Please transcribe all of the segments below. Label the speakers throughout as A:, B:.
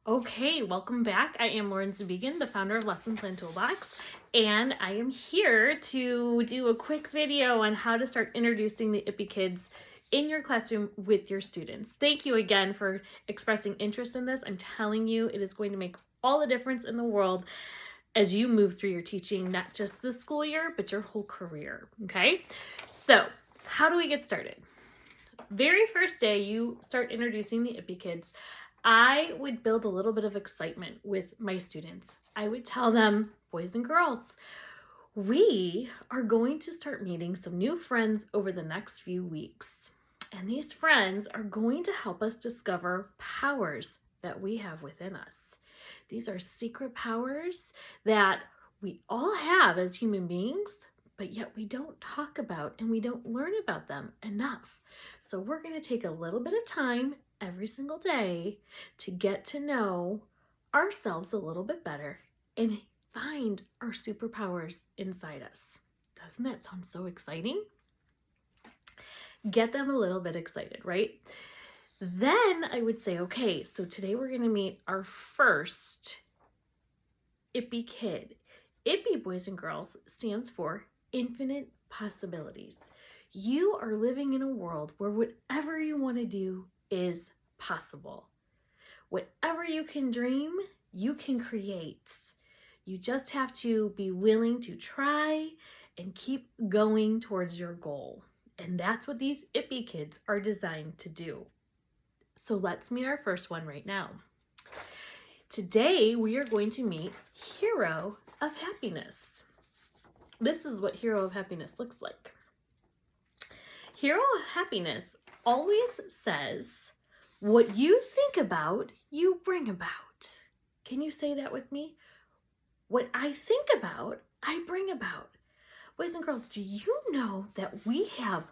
A: Okay, welcome back. I am Lauren Zabigan, the founder of Lesson Plan Toolbox, and I am here to do a quick video on how to start introducing the IPpie Kids in your classroom with your students. Thank you again for expressing interest in this. I'm telling you, it is going to make all the difference in the world as you move through your teaching, not just this school year, but your whole career, okay? So, how do we get started? Very first day you start introducing the IPpie Kids, I would build a little bit of excitement with my students. I would tell them, boys and girls, we are going to start meeting some new friends over the next few weeks. And these friends are going to help us discover powers that we have within us. These are secret powers that we all have as human beings, but yet we don't talk about and we don't learn about them enough. So we're going to take a little bit of time every single day to get to know ourselves a little bit better and find our superpowers inside us. Doesn't that sound so exciting? Get them a little bit excited, right? Then I would say, okay, so today we're going to meet our first IPpie Kid. IPpie, boys and girls, stands for infinite possibilities. You are living in a world where whatever you want to do is possible. Whatever you can dream, you can create. You just have to be willing to try and keep going towards your goal. And that's what these IPpie Kids are designed to do. So let's meet our first one right now. Today, we are going to meet Hero of Happiness. This is what Hero of Happiness looks like. Hero of Happiness always says, what you think about, you bring about. Can you say that with me? What I think about, I bring about. Boys and girls, do you know that we have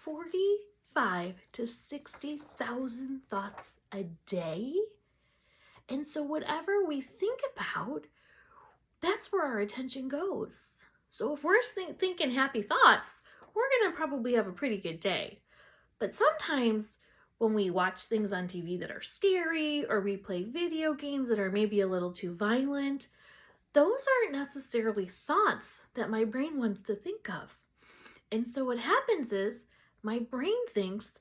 A: 45 to 60,000 thoughts a day? And so whatever we think about, that's where our attention goes. So if we're thinking happy thoughts, we're going to probably have a pretty good day. But sometimes when we watch things on TV that are scary or we play video games that are maybe a little too violent, those aren't necessarily thoughts that my brain wants to think of. And so what happens is my brain thinks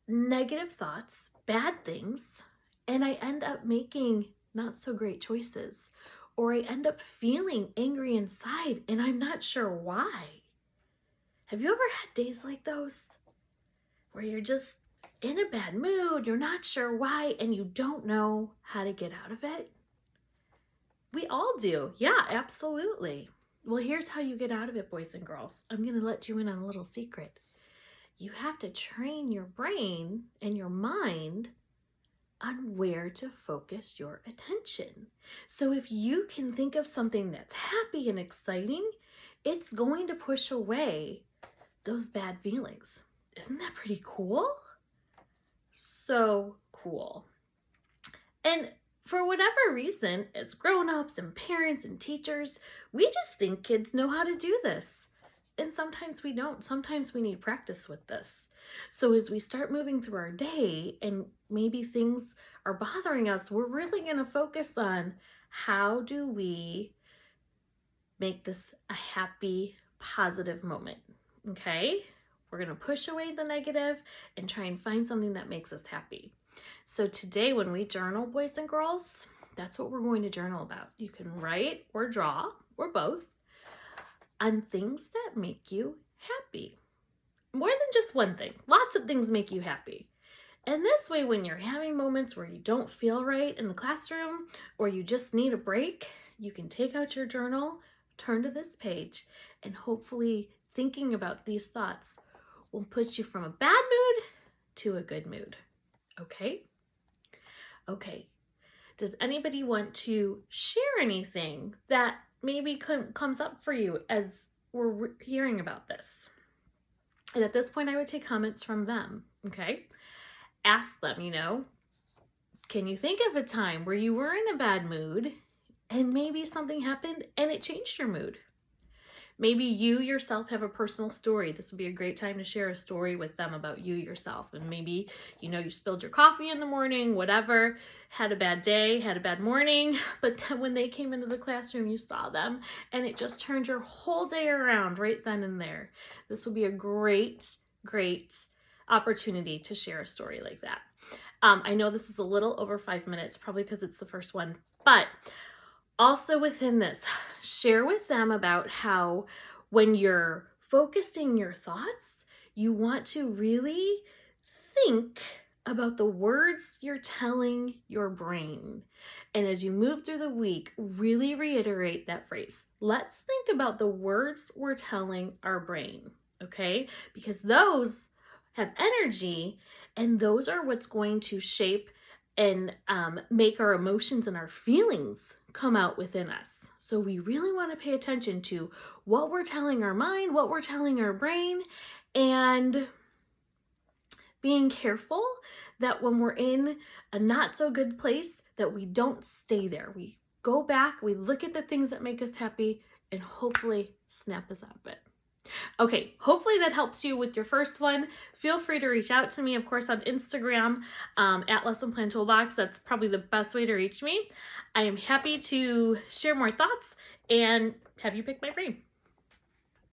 A: negative thoughts, bad things, and I end up making not so great choices. Or I end up feeling angry inside and I'm not sure why. Have you ever had days like those where you're just in a bad mood, you're not sure why, and you don't know how to get out of it? We all do. Yeah, absolutely. Well, here's how you get out of it, boys and girls. I'm going to let you in on a little secret. You have to train your brain and your mind on where to focus your attention. So if you can think of something that's happy and exciting, it's going to push away those bad feelings. Isn't that pretty cool? So cool. And for whatever reason, as grown-ups and parents and teachers, we just think kids know how to do this. And sometimes we don't. Sometimes we need practice with this. So as we start moving through our day and maybe things are bothering us, we're really going to focus on how do we make this a happy, positive moment, okay? We're going to push away the negative and try and find something that makes us happy. So today when we journal, boys and girls, that's what we're going to journal about. You can write or draw, or both, on things that make you happy. More than just one thing. Lots of things make you happy. And this way, when you're having moments where you don't feel right in the classroom or you just need a break, you can take out your journal, turn to this page, and hopefully thinking about these thoughts will put you from a bad mood to a good mood. Okay? Okay. Does anybody want to share anything that maybe comes up for you as we're hearing about this? And at this point, I would take comments from them, okay? Ask them, can you think of a time where you were in a bad mood and maybe something happened and it changed your mood? Maybe you yourself have a personal story. This would be a great time to share a story with them about you yourself. And maybe, you spilled your coffee in the morning, whatever, had a bad day, had a bad morning, but then when they came into the classroom, you saw them and it just turned your whole day around right then and there. This would be a great opportunity to share a story like that. I know this is a little over 5 minutes, probably because it's the first one, but also within this, share with them about how when you're focusing your thoughts, you want to really think about the words you're telling your brain. And as you move through the week, really reiterate that phrase. Let's think about the words we're telling our brain, okay? Because those have energy, and those are what's going to shape and make our emotions and our feelings come out within us. So we really want to pay attention to what we're telling our mind, what we're telling our brain, and being careful that when we're in a not so good place, that we don't stay there. We go back, we look at the things that make us happy, and hopefully snap us out of it. Okay, hopefully that helps you with your first one. Feel free to reach out to me, of course, on Instagram at Lesson Plan Toolbox. That's probably the best way to reach me. I am happy to share more thoughts and have you pick my brain.